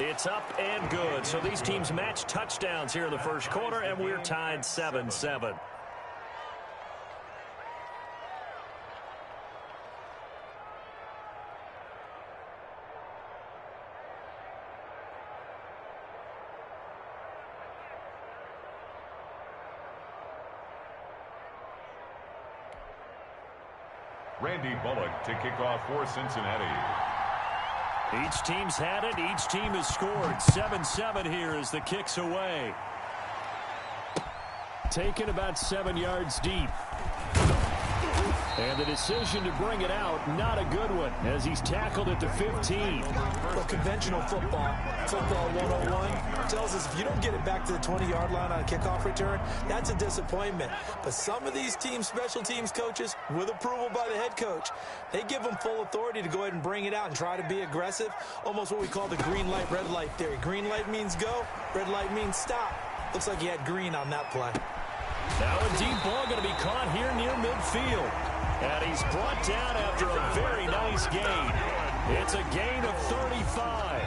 It's up and good. So these teams match touchdowns here in the first quarter, and we're tied 7-7. Randy Bullock to kick off for Cincinnati. Each team's had it. Each team has scored. 7-7 here as the kick's away. Taken about 7 yards deep. And the decision to bring it out, not a good one, as he's tackled at the 15. Well, conventional football 101, tells us if you don't get it back to the 20-yard line on a kickoff return, that's a disappointment. But some of these teams, special teams coaches, with approval by the head coach, they give them full authority to go ahead and bring it out and try to be aggressive, almost what we call the green light, red light theory. Green light means go, red light means stop. Looks like he had green on that play. Now a deep ball going to be caught here near midfield. And he's brought down after a very nice gain. It's a gain of 35.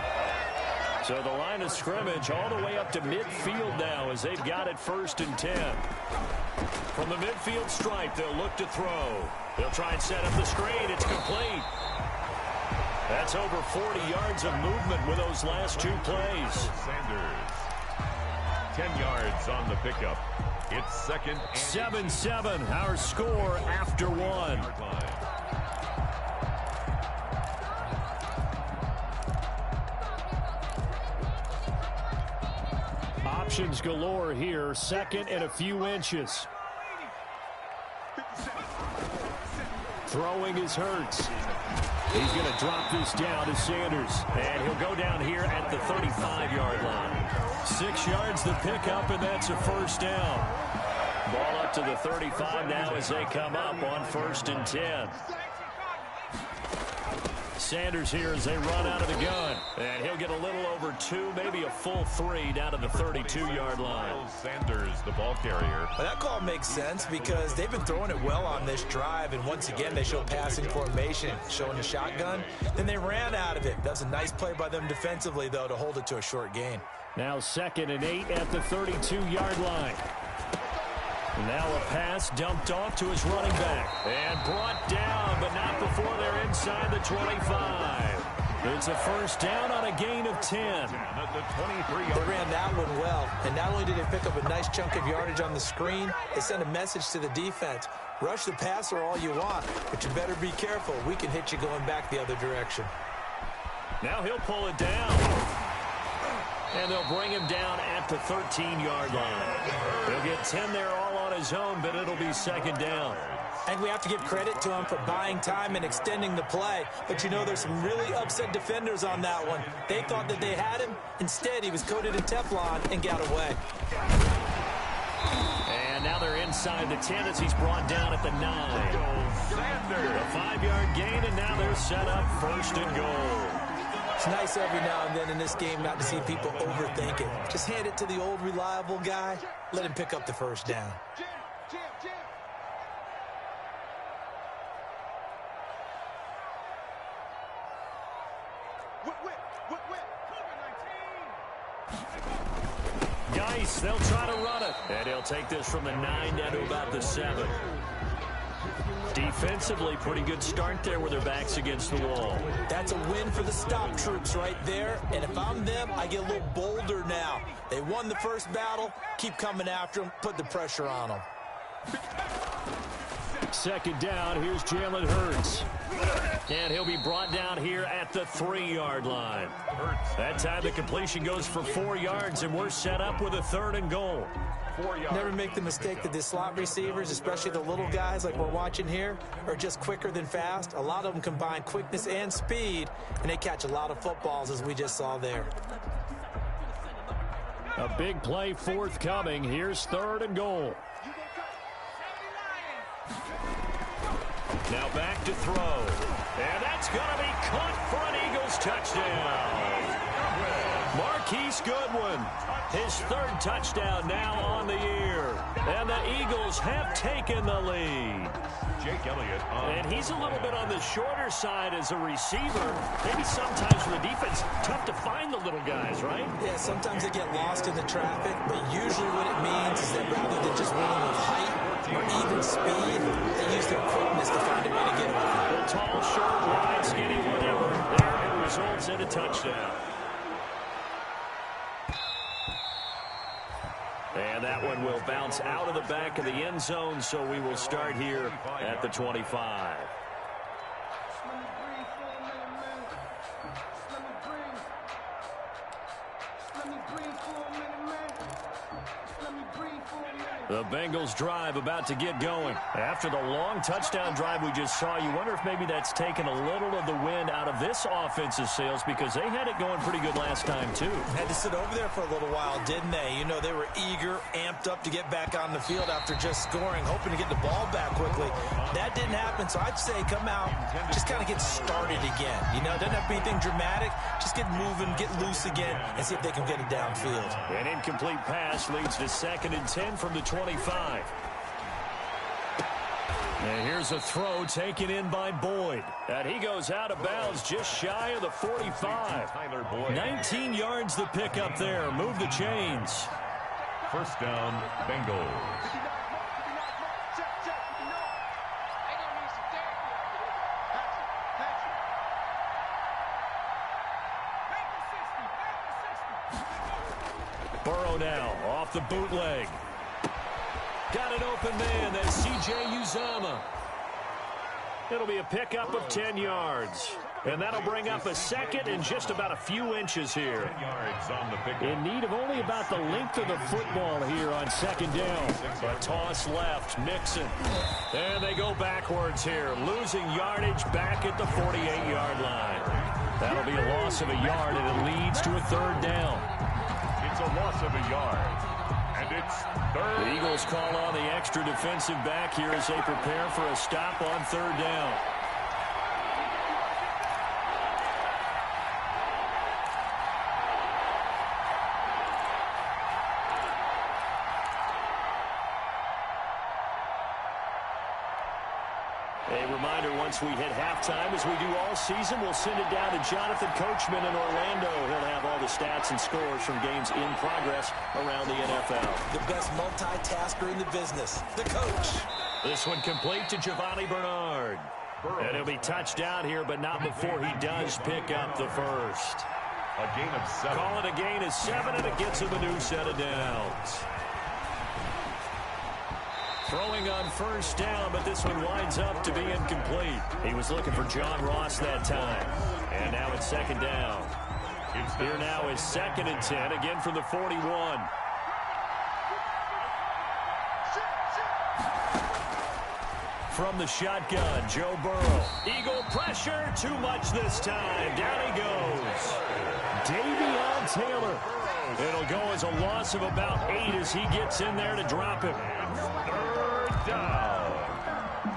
So the line of scrimmage all the way up to midfield now as they've got it 1st and 10. From the midfield stripe, they'll look to throw. They'll try and set up the screen. It's complete. That's over 40 yards of movement with those last 2 plays. Sanders, 10 yards on the pickup. It's 2nd and 7-7, our score after 1. Options galore here, 2nd and a few inches. Throwing is Hurts. He's going to drop this down to Sanders. And he'll go down here at the 35-yard line. 6 yards the pickup, and that's a 1st down. Ball up to the 35 now as they come up on 1st and 10. Sanders here as they run out of the gun. And he'll get a little over 2, maybe a full 3 down to the 32-yard line. Sanders, the ball carrier. Well, that call makes sense because they've been throwing it well on this drive. And once again, they show passing formation, showing the shotgun. Then they ran out of it. That's a nice play by them defensively, though, to hold it to a short gain. Now 2nd and 8 at the 32-yard line. Now a pass dumped off to his running back. And brought down, but not before they're inside the 25. It's a 1st down on a gain of 10. At the 23-yard They ran that one well. And not only did they pick up a nice chunk of yardage on the screen, they sent a message to the defense. Rush the passer all you want, but you better be careful. We can hit you going back the other direction. Now he'll pull it down. And they'll bring him down at the 13-yard line. He'll get 10 there all on his own, but it'll be 2nd down. I think we have to give credit to him for buying time and extending the play. But, you know, there's some really upset defenders on that one. They thought that they had him. Instead, he was coated in Teflon and got away. And now they're inside the 10 as he's brought down at the 9. A 5-yard gain, and now they're set up 1st and goal. It's nice every now and then in this game not to see people overthink it. Just hand it to the old reliable guy. Let him pick up the 1st down. Geis, they'll try to run it. And he'll take this from the 9 down to about the 7. Defensively, pretty good start there with their backs against the wall. That's a win for the stop troops right there. And if I'm them, I get a little bolder now. They won the first battle. Keep coming after them. Put the pressure on them. 2nd down. Here's Jalen Hurts. And he'll be brought down here at the 3-yard line. That time the completion goes for 4 yards, and we're set up with a 3rd and goal. 4 yards. Never make the mistake that the slot receivers, especially the little guys like we're watching here, are just quicker than fast. A lot of them combine quickness and speed, and they catch a lot of footballs, as we just saw there. A big play forthcoming. Here's 3rd and goal. Now back to throw. And that's going to be caught for an Eagles touchdown. Marquise Goodwin, his third touchdown now on the year. And the Eagles have taken the lead. Jake Elliott. And he's a little bit on the shorter side as a receiver. Maybe sometimes for the defense, tough to find the little guys, right? Yeah, sometimes they get lost in the traffic, but usually what it means is that rather than just winning with height or even speed, they use their quickness to find a way to get around. The tall, short, wide, skinny, whatever. There it results in a touchdown. And that one will bounce out of the back of the end zone, so we will start here at the 25. The Bengals drive about to get going. After the long touchdown drive we just saw, you wonder if maybe that's taken a little of the wind out of this offensive sails because they had it going pretty good last time, too. Had to sit over there for a little while, didn't they? You know, they were eager, amped up to get back on the field after just scoring, hoping to get the ball back quickly. That didn't happen, so I'd say come out, just kind of get started again. You know, it doesn't have to be anything dramatic. Just get moving, get loose again, and see if they can get it downfield. An incomplete pass leads to 2nd and 10 from the 25. And here's a throw taken in by Boyd. And he goes out of bounds just shy of the 45. 19 yards the pick up there. Move the chains. First down, Bengals. Burrow now off the bootleg. Got an open man. That's C.J. Uzomah. It'll be a pickup of 10 yards. And that'll bring up a second and just about a few inches here. 10 yards on the pickup. In need of only about the length of the football here on 2nd down. A toss left, Mixon. And they go backwards here, losing yardage back at the 48-yard line. That'll be a loss of a yard, and it leads to a 3rd down. It's a loss of a yard. And it's 3rd. The Eagles call on the extra defensive back here as they prepare for a stop on 3rd down. A reminder, once we hit halftime, as we do all season, we'll send it down to Jonathan Coachman in Orlando. He'll have all the stats and scores from games in progress around the NFL. The best multitasker in the business, the coach. This one complete to Giovanni Bernard. And he'll be touched down here, but not before he does pick up the first. A gain of 7. Call it a gain of 7, and it gets him a new set of downs. Throwing on 1st down, but this one winds up to be incomplete. He was looking for John Ross that time. And now it's 2nd down. Here now is 2nd and 10, again from the 41. From the shotgun, Joe Burrow. Eagle pressure, too much this time. Down he goes. Davion Taylor. It'll go as a loss of about 8 as he gets in there to drop him. 3rd down.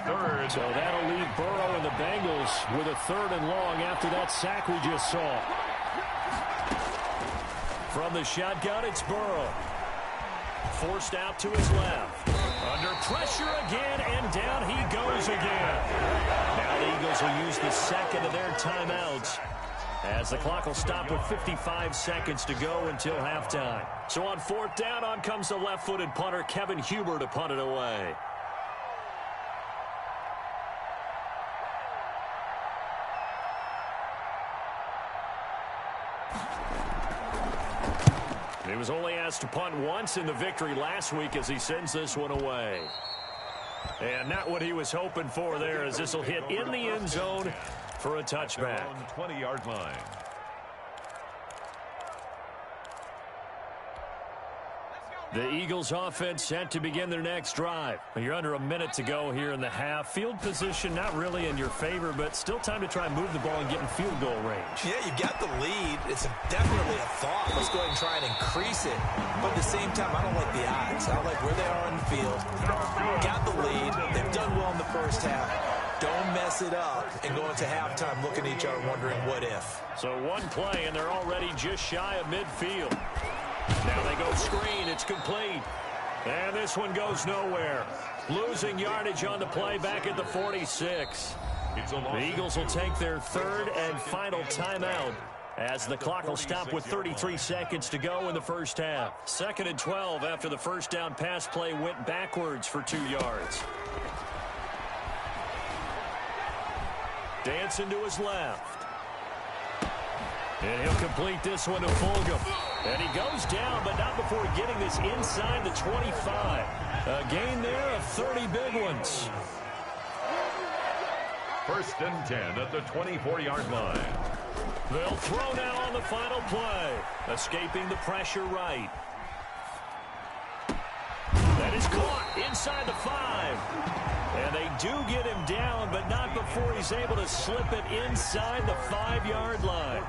3rd. So that'll leave Burrow and the Bengals with a 3rd and long after that sack we just saw. From the shotgun, it's Burrow. Forced out to his left. Under pressure again, and down he goes again. Now the Eagles will use the 2nd of their timeouts, as the clock will stop with 55 seconds to go until halftime. So on 4th down, on comes the left-footed punter, Kevin Huber, to punt it away. He was only asked to punt once in the victory last week as he sends this one away. And not what he was hoping for there, as this will hit in the end zone for a touchback. On the 20-yard line. The Eagles offense set to begin their next drive. You're under a minute to go here in the half. Field position not really in your favor, but still time to try and move the ball and get in field goal range. Yeah, you've got the lead. It's definitely a thought. Let's go ahead and try and increase it. But at the same time, I don't like the odds. I don't like where they are on the field. Got the lead. They've done well in the first half. Don't mess it up and go into halftime looking at each other wondering what if. So one play, and they're already just shy of midfield. Now they go screen. It's complete. And this one goes nowhere. Losing yardage on the play back at the 46. The Eagles will take their third and final timeout as the clock will stop with 33 seconds to go in the first half. 2nd and 12 after the first down pass play went backwards for 2 yards. Dancing to his left. And he'll complete this one to Fulgham. And he goes down, but not before getting this inside the 25. A gain there of 30 big ones. 1st and 10 at the 24-yard line. They'll throw now on the final play. Escaping the pressure right. That is caught inside the 5. And they do get him down, but not before he's able to slip it inside the 5-yard line.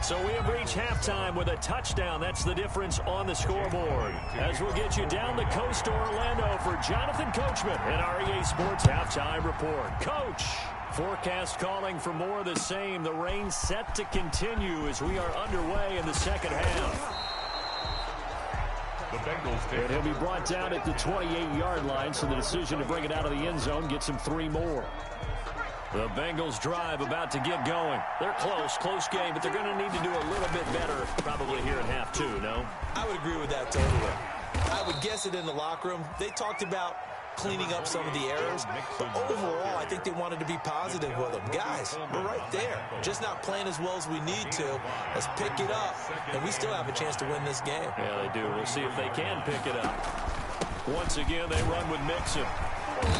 So we have reached halftime with a touchdown. That's the difference on the scoreboard. As we'll get you down the coast to Orlando for Jonathan Coachman in our EA Sports Halftime Report. Coach, forecast calling for more of the same. The rain set to continue as we are underway in the second half. The Bengals take. And he'll be brought down at the 28-yard line, so the decision to bring it out of the end zone gets him 3 more. The Bengals drive about to get going. They're close game, but they're going to need to do a little bit better probably here in half 2, no? I would agree with that totally. I would guess it in the locker room. They talked about cleaning up some of the errors, but overall, I think they wanted to be positive with them. Guys, we're right there. Just not playing as well as we need to. Let's pick it up, and we still have a chance to win this game. Yeah, they do. We'll see if they can pick it up. Once again, they run with Mixon.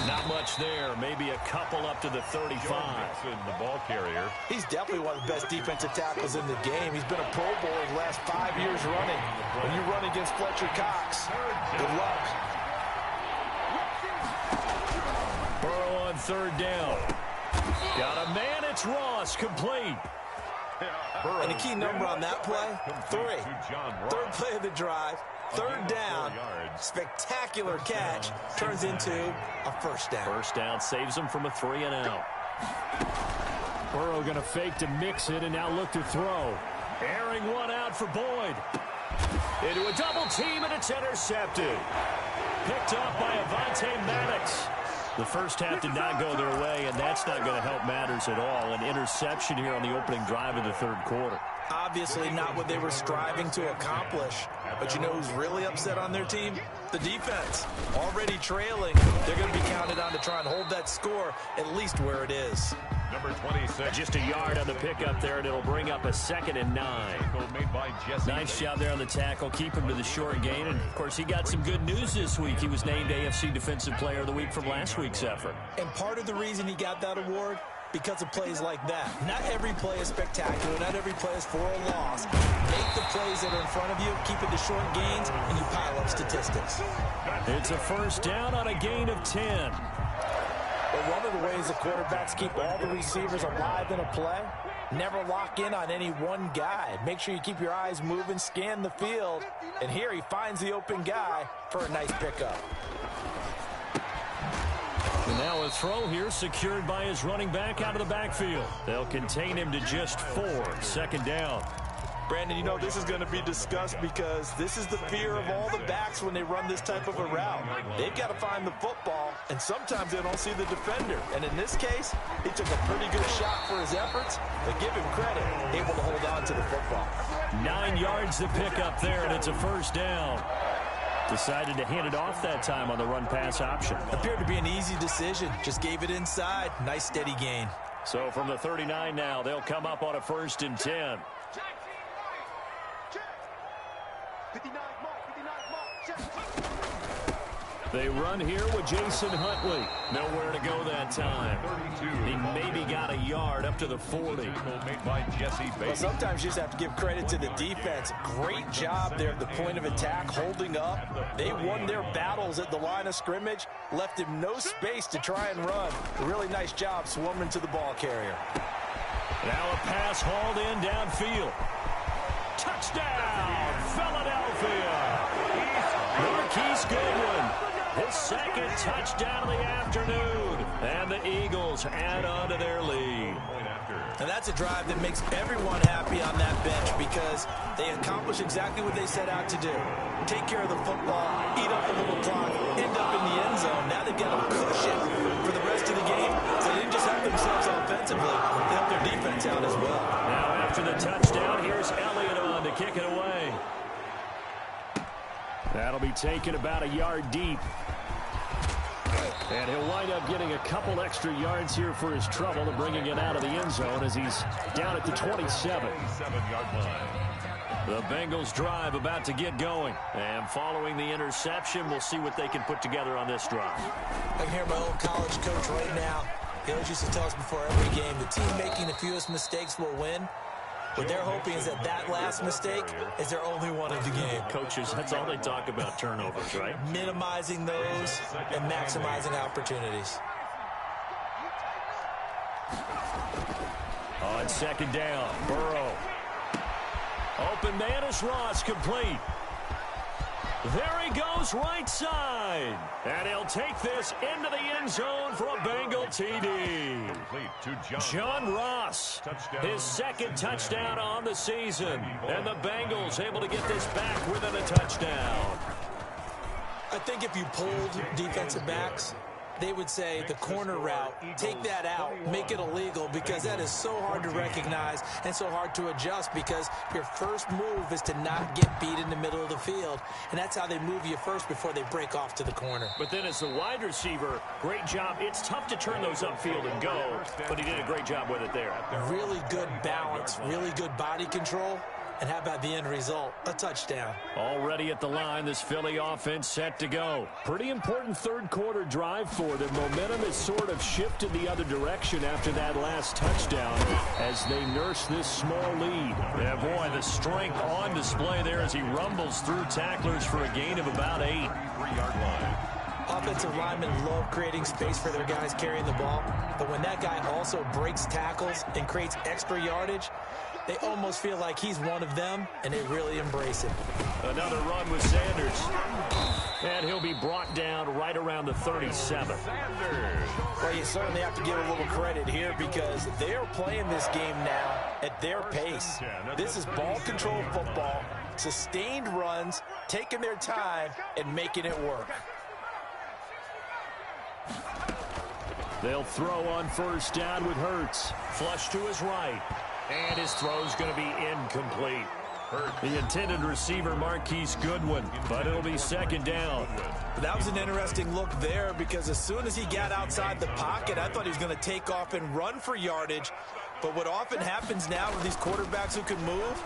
Not much there. Maybe a couple up to the 35. Mixon, the ball carrier. He's definitely one of the best defensive tackles in the game. He's been a Pro Bowler the last 5 years running. When you run against Fletcher Cox, good luck. Burrow on 3rd down. Got a man. It's Ross. Complete. And the key number on that play, 3. 3rd play of the drive. 3rd down, spectacular catch, turns into a 1st down. 1st down saves him from a 3 and out. Burrow going to fake to mix it and now look to throw. Airing one out for Boyd. Into a double team and it's intercepted. Picked up by Avonte Maddox. The first half did not go their way, and that's not going to help matters at all. An interception here on the opening drive of the 3rd quarter. Obviously not what they were striving to accomplish. But you know who's really upset on their team? The defense. Already trailing. They're going to be counted on to try and hold that score at least where it is. Number 26. Just a yard on the pickup there, and it'll bring up a 2nd and 9. Made by Jesse. Nice job there on the tackle. Keep him to the short gain. And, of course, he got some good news this week. He was named AFC Defensive Player of the Week from last week's effort. And part of the reason he got that award, because of plays like that. Not every play is spectacular. Not every play is for a loss. Make the plays that are in front of you, keep it to short gains, and you pile up statistics. It's a 1st down on a gain of 10. But one of the ways the quarterbacks keep all the receivers alive in a play, never lock in on any one guy. Make sure you keep your eyes moving, scan the field, and here he finds the open guy for a nice pickup. And now a throw here secured by his running back out of the backfield. They'll contain him to just 4. 2nd down. Brandon, you know this is going to be discussed because this is the fear of all the backs when they run this type of a route. They've got to find the football, and sometimes they don't see the defender. And in this case, he took a pretty good shot for his efforts, but give him credit, able to hold on to the football. 9 yards to pick up there, and it's a 1st down. Decided to hand it off that time on the run-pass option. Appeared to be an easy decision. Just gave it inside. Nice steady gain. So from the 39 now, they'll come up on a 1st and 10. They run here with Jason Huntley. Nowhere to go that time. He maybe got a yard up to the 40. Made by Jesse. Well, sometimes you just have to give credit to the defense. Great job there at the point of attack, holding up. They won their battles at the line of scrimmage, left him no space to try and run. A really nice job swarming to the ball carrier. Now a pass hauled in downfield. Touchdown, Philadelphia! Marquise Goodwin. his second touchdown of the afternoon. And the Eagles add on to their lead. And that's a drive that makes everyone happy on that bench because they accomplish exactly what they set out to do. Take care of the football, eat up a little clock, end up in the end zone. Now they've got a cushion for the rest of the game. So they didn't just help themselves offensively, they helped their defense out as well. Now after the touchdown, here's Elliott on to kick it away. That'll be taken about a yard deep. And he'll wind up getting a couple extra yards here for his trouble and bringing it out of the end zone as he's down at the 27-yard line. The Bengals drive about to get going. And following the interception, we'll see what they can put together on this drive. I can hear my old college coach right now. He always used to tell us before every game, the team making the fewest mistakes will win. What they're hoping is that that last mistake is their only one of the game. Coaches, that's all they talk about, turnovers, right? Minimizing those and maximizing opportunities. On second down, Burrow. Open man is Ross, complete. There he goes, right side. And he'll take this into the end zone for a Bengal TD. John Ross, his second touchdown on the season. And the Bengals able to get this back within a touchdown. I think if you polled defensive backs, they would say the corner route, take that out, make it illegal, because that is so hard to recognize and so hard to adjust because your first move is to not get beat in the middle of the field. And that's how they move you first before they break off to the corner. But then as the wide receiver, great job. It's tough to turn those upfield and go, but he did a great job with it there. Really good balance, really good body control. And how about the end result? A touchdown. Already at the line, this Philly offense set to go. Pretty important third quarter drive for them. Momentum has sort of shifted the other direction after that last touchdown as they nurse this small lead. Yeah, boy, the strength on display there as he rumbles through tacklers for a gain of about 8. 3-yard line. Offensive linemen love creating space for their guys carrying the ball. But when that guy also breaks tackles and creates extra yardage, they almost feel like he's one of them, and they really embrace it. Another run with Sanders. And he'll be brought down right around the 37. Well, you certainly have to give a little credit here because they are playing this game now at their pace. This is ball control football, sustained runs, taking their time, and making it work. They'll throw on first down with Hurts. Flush to his right. And his throw's going to be incomplete. The intended receiver, Marquise Goodwin, but it'll be second down. That was an interesting look there because as soon as he got outside the pocket, I thought he was going to take off and run for yardage. But what often happens now with these quarterbacks who can move,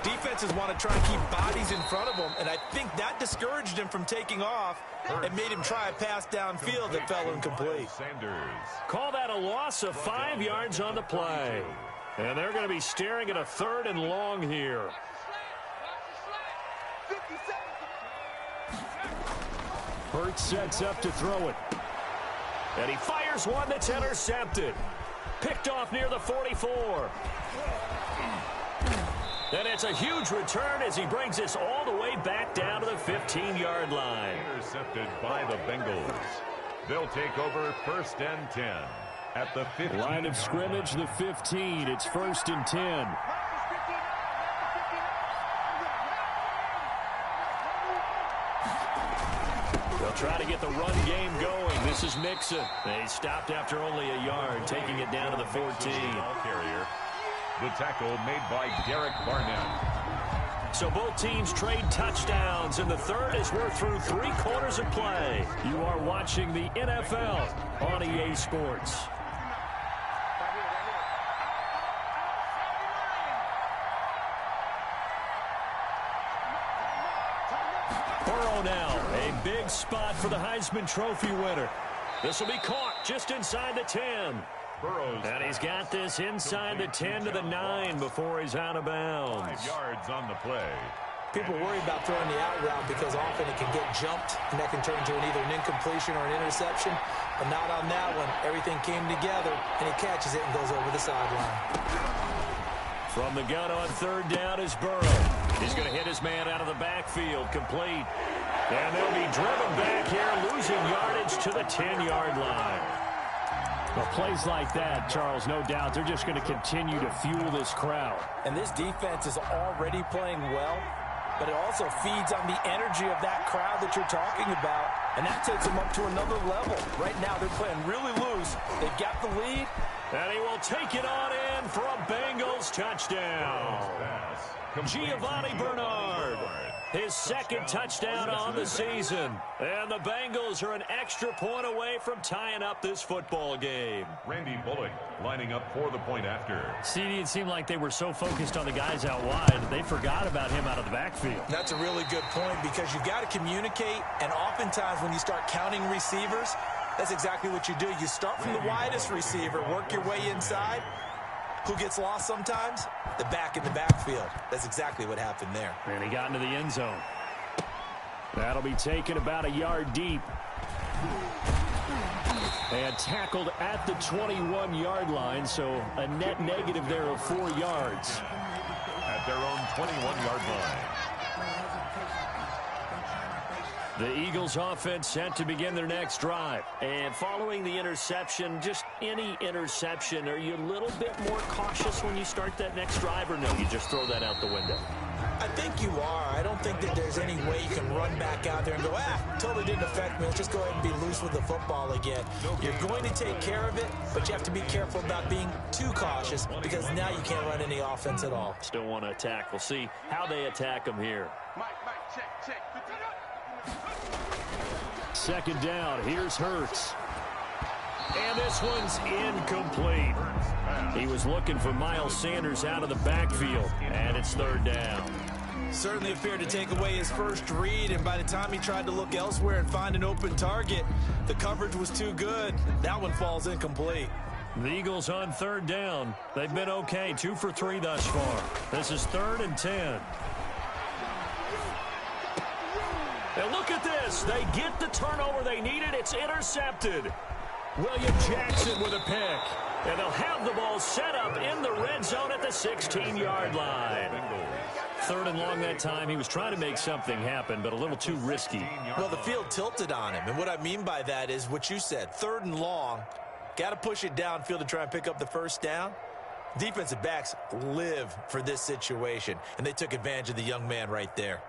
defenses want to try and keep bodies in front of them, and I think that discouraged him from taking off and made him try a pass downfield that fell incomplete. Call that a loss of 5 yards on the play. And they're going to be staring at a 3rd and long here. Hurts sets up to throw it. And he fires one that's intercepted. Picked off near the 44. And it's a huge return as he brings this all the way back down to the 15-yard line. Intercepted by the Bengals. They'll take over 1st and 10. At the 15. Line of scrimmage, the 15. It's 1st and 10. They'll try to get the run game going. This is Mixon. They stopped after only a yard, taking it down to the 14. Carrier. The tackle made by Derek Barnett. So both teams trade touchdowns, and the third as we're through 3 quarters of play. You are watching the NFL on EA Sports. Burrow now, a big spot for the Heisman Trophy winner. This will be caught just inside the 10. Burrows. And he's got this inside the 10 to the 9 before he's out of bounds. 5 yards on the play. People worry about throwing the out route because often it can get jumped, and that can turn into either an incompletion or an interception. But not on that one. Everything came together, and he catches it and goes over the sideline. From the gun on 3rd down is Burrow. He's going to hit his man out of the backfield. Complete. And they'll be driven back here, losing yardage to the 10-yard line. Well, plays like that, Charles, no doubt, they're just going to continue to fuel this crowd. And this defense is already playing well, but it also feeds on the energy of that crowd that you're talking about, and that takes them up to another level. Right now, they're playing really loose. They've got the lead. And he will take it on in for a Bengals touchdown. Giovanni Bernard, his second touchdown on the season. And the Bengals are an extra point away from tying up this football game. Randy Bullock lining up for the point after. CD, it seemed like they were so focused on the guys out wide, they forgot about him out of the backfield. That's a really good point because you've got to communicate, and oftentimes when you start counting receivers, that's exactly what you do. You start from the widest receiver, work your way inside. Who gets lost sometimes? The back in the backfield. That's exactly what happened there. And he got into the end zone. That'll be taken about a yard deep. And tackled at the 21-yard line, so a net negative there of 4 yards. At their own 21-yard line. The Eagles offense set to begin their next drive. And following the interception, just any interception, are you a little bit more cautious when you start that next drive, or no, you just throw that out the window? I think you are. I don't think that there's any way you can run back out there and go, totally didn't affect me. Let's just go ahead and be loose with the football again. You're going to take care of it, but you have to be careful about being too cautious because now you can't run any offense at all. Still want to attack. We'll see how they attack them here. Check. Second down. Here's Hurts. And this one's incomplete. He was looking for Miles Sanders out of the backfield, and it's third down. Certainly appeared to take away his first read, and by the time he tried to look elsewhere and find an open target, the coverage was too good. That one falls incomplete. The Eagles on third down. They've been okay, 2 for 3 thus far. This is 3rd and 10. And look at this. They get the turnover they needed. It's intercepted. William Jackson with a pick. And they'll have the ball set up in the red zone at the 16-yard line. 3rd and long that time. He was trying to make something happen, but a little too risky. Well, the field tilted on him. And what I mean by that is what you said. 3rd and long. Got to push it downfield to try and pick up the first down. Defensive backs live for this situation. And they took advantage of the young man right there.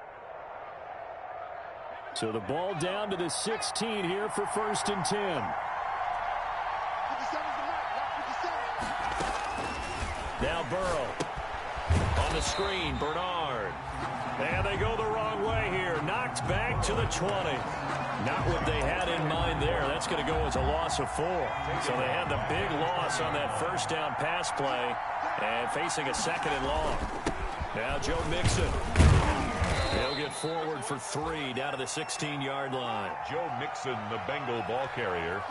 So the ball down to the 16 here for 1st and 10. Now Burrow on the screen, Bernard. And they go the wrong way here. Knocked back to the 20. Not what they had in mind there. That's going to go as a loss of 4. So they had the big loss on that first down pass play and facing a 2nd and long. Now Joe Mixon. He'll get forward for 3 down to the 16-yard line. Joe Mixon, the Bengal ball carrier.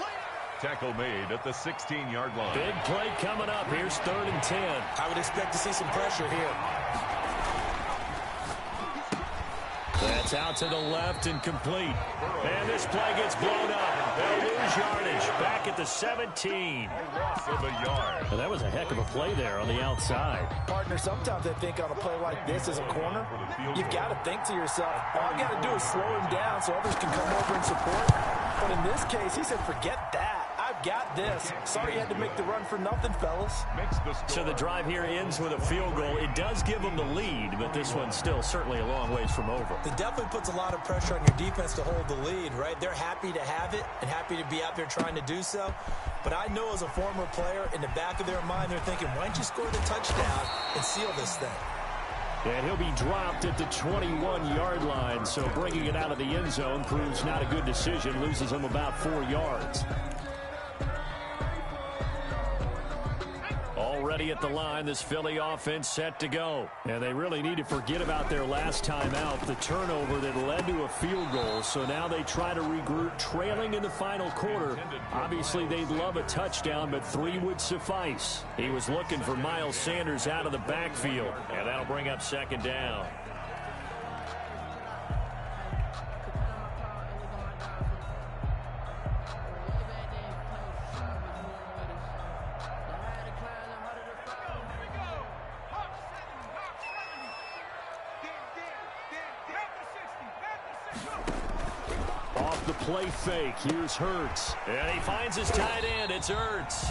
Tackle made at the 16-yard line. Big play coming up. Here's 3rd and 10. I would expect to see some pressure here. That's out to the left and complete. And this play gets blown up. They'll lose yardage back at the 17. Loss of a yard. Well, that was a heck of a play there on the outside. Partner, sometimes I think on a play like this as a corner, you've got to think to yourself, all you got to do is slow him down so others can come over and support. But in this case, he said, forget that. I've got this. Sorry you had to make the run for nothing, fellas. So the drive here ends with a field goal. It does give them the lead, but this one's still certainly a long ways from over. It definitely puts a lot of pressure on your defense to hold the lead, right? They're happy to have it and happy to be out there trying to do so. But I know as a former player, in the back of their mind, they're thinking, why don't you score the touchdown and seal this thing? And he'll be dropped at the 21-yard line, so bringing it out of the end zone proves not a good decision, loses him about 4 yards. Already at the line, this Philly offense set to go. And they really need to forget about their last time out, the turnover that led to a field goal. So now they try to regroup, trailing in the final quarter. Obviously, they'd love a touchdown, but 3 would suffice. He was looking for Miles Sanders out of the backfield, and that'll bring up 2nd down. Off the play fake, here's Hurts. And he finds his tight end. It's Hurts.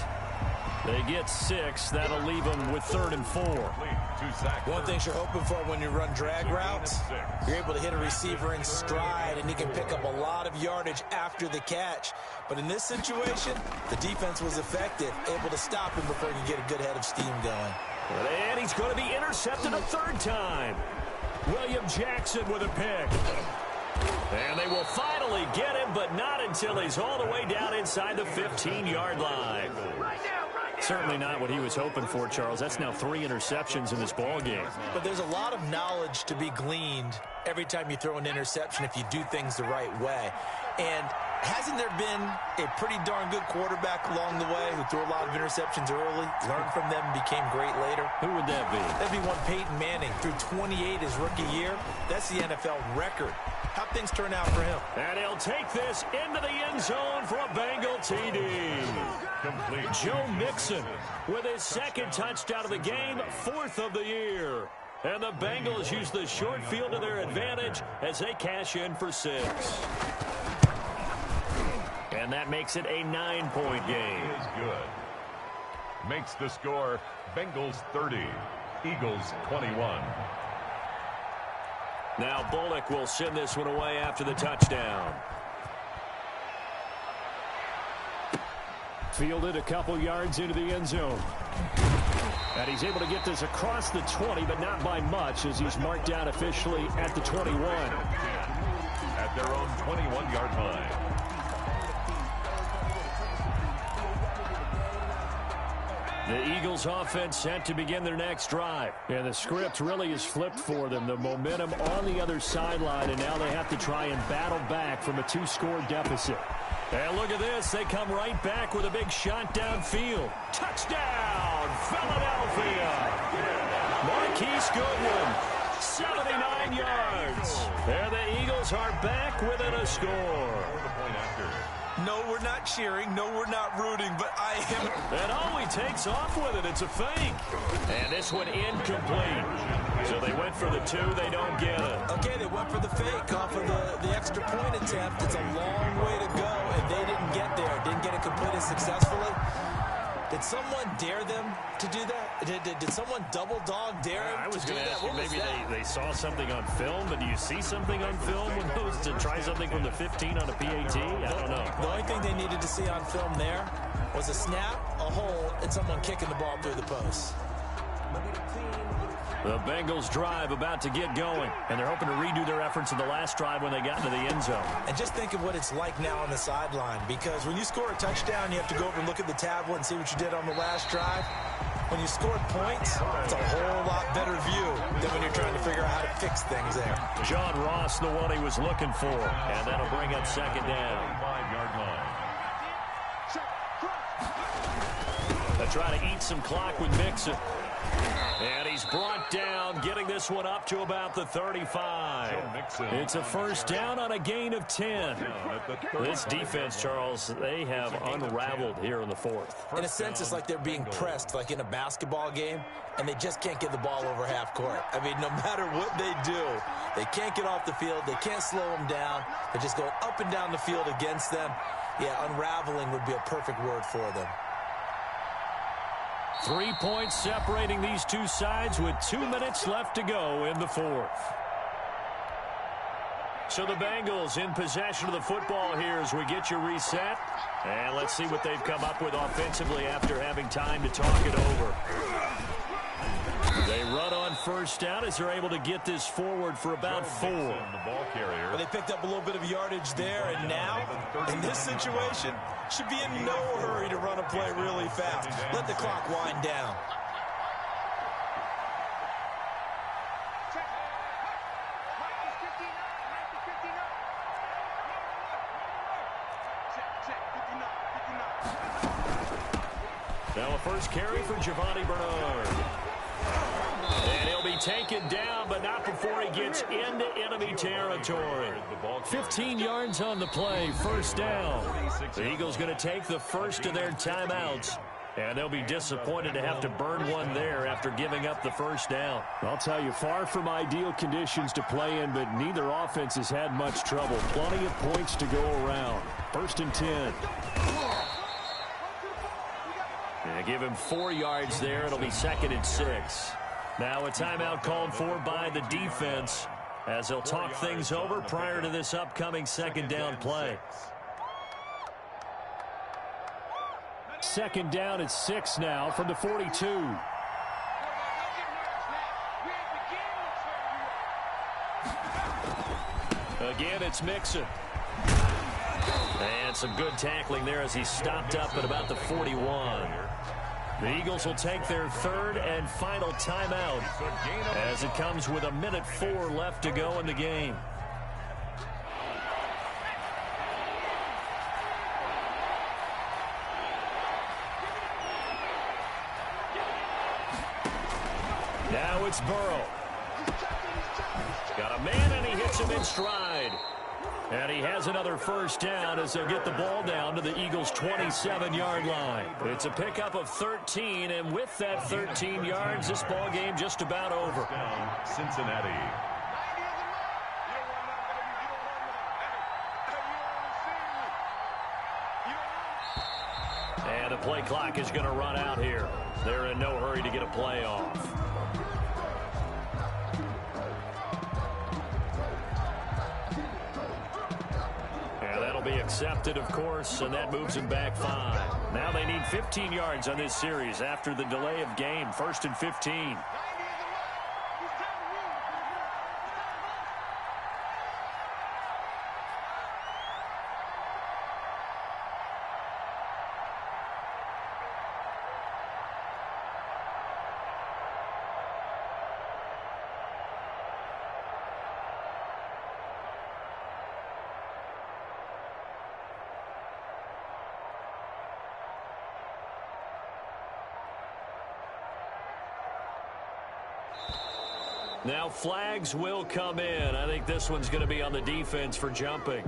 They get 6. That'll leave them with 3rd and 4. One thing you're hoping for when you run drag routes, you're able to hit a receiver in stride, and he can pick up a lot of yardage after the catch. But in this situation, the defense was effective, able to stop him before he could get a good head of steam going. And he's going to be intercepted a 3rd time. William Jackson with a pick. And they will finally get him, but not until he's all the way down inside the 15-yard line. Certainly not what he was hoping for, Charles. That's now 3 interceptions in this ball game. But there's a lot of knowledge to be gleaned every time you throw an interception if you do things the right way. And hasn't there been a pretty darn good quarterback along the way who threw a lot of interceptions early, learned from them, and became great later? Who would that be? That'd be one Peyton Manning. Threw 28 his rookie year. That's the NFL record. How'd things turn out for him? And he'll take this into the end zone for a Bengal TD. Complete. Joe Mixon with his 2nd touchdown of the game, 4th of the year. And the Bengals use the short field to their advantage as they cash in for 6. And that makes it a 9-point game. Is good. Makes the score Bengals 30, Eagles 21. Now Bullock will send this one away after the touchdown. Fielded a couple yards into the end zone. And he's able to get this across the 20, but not by much, as he's marked down officially at the 21. At their own 21-yard line. The Eagles offense set to begin their next drive. And the script really is flipped for them. The momentum on the other sideline, and now they have to try and battle back from a 2-score deficit. And look at this. They come right back with a big shot downfield. Touchdown, Philadelphia. Marquise Goodwin, 79 yards. And the Eagles are back within a score. No, we're not cheering. No, we're not rooting, but I am. And oh, he takes off with it. It's a fake. And this one incomplete. So they went for the 2. They don't get it. Okay, they went for the fake off of the extra point attempt. It's a long way to go, and they didn't get there. Didn't get it completed successfully. Did someone dare them to do that? Did someone double dog dare them I was to do going to that? ask you, What was maybe that? they saw something on film, but do you see something on film when those to try something from the 15 on a PAT? I don't know. The only thing they needed to see on film there was a snap, a hole, and someone kicking the ball through the post. The Bengals drive about to get going, and they're hoping to redo their efforts in the last drive when they got into the end zone. And just think of what it's like now on the sideline, because when you score a touchdown, you have to go over and look at the tablet and see what you did on the last drive. When you scored points, it's a whole lot better view than when you're trying to figure out how to fix things there. John Ross, the one he was looking for, and that'll bring up 2nd down. 5-yard line. They try to eat some clock with Mixon. And he's brought down, getting this one up to about the 35. It's a 1st down on a gain of 10. This defense, Charles, they have unraveled here in the 4th. In a sense, it's like they're being pressed, like in a basketball game, and they just can't get the ball over half court. I mean, no matter what they do, they can't get off the field. They can't slow them down. They're just going up and down the field against them. Yeah, unraveling would be a perfect word for them. 3 points separating these two sides with 2 minutes left to go in the 4th. So the Bengals in possession of the football here as we get you reset. And let's see what they've come up with offensively after having time to talk it over. They run on 1st down as they're able to get this forward for about 4. The ball carrier. But they picked up a little bit of yardage there, and now, in this situation, should be in no hurry to run a play really fast. Let the clock wind down. Now a first carry for Giovanni Bernard. And he'll be taken down, but not before he gets into enemy territory. 15 yards on the play, 1st down. The Eagles going to take the first of their timeouts And they'll be disappointed to have to burn one there after giving up the first down. I'll tell you, far from ideal conditions to play in, but neither offense has had much trouble. Plenty of points to go around. 1st and 10. And give him 4 yards there. It'll be 2nd and 6. Now a timeout called for by the defense as they'll talk things over prior to this upcoming 2nd down play. 2nd down at 6 now from the 42. Again, it's Mixon. And some good tackling there as he stopped up at about the 41. The Eagles will take their 3rd and final timeout as it comes with 1:04 left to go in the game. Now it's Burrow. Got a man, and he hits him in stride. And he has another first down as they'll get the ball down to the Eagles' 27-yard line. It's a pickup of 13, and with that 13 yards, this ball game just about over. Cincinnati. And the play clock is going to run out here. They're in no hurry to get a play off. Be accepted, of course, and that moves them back 5. Now they need 15 yards on this series after the delay of game. 1st and 15. Now flags will come in. I think this one's going to be on the defense for jumping.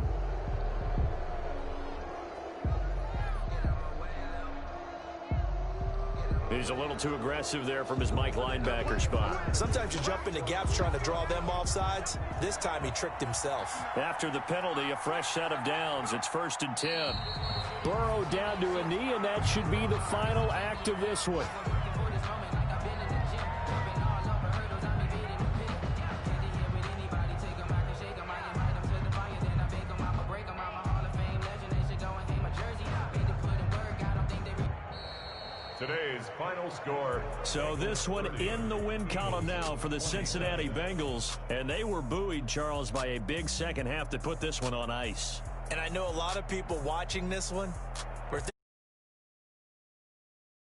He's a little too aggressive there from his Mike linebacker spot. Sometimes you jump into gaps trying to draw them off sides. This time he tricked himself. After the penalty, a fresh set of downs. It's 1st and 10. Burrow down to a knee, and that should be the final act of this one. Today's final score. So this one in the win column now for the Cincinnati Bengals. And they were buoyed, Charles, by a big second half to put this one on ice. And I know a lot of people watching this one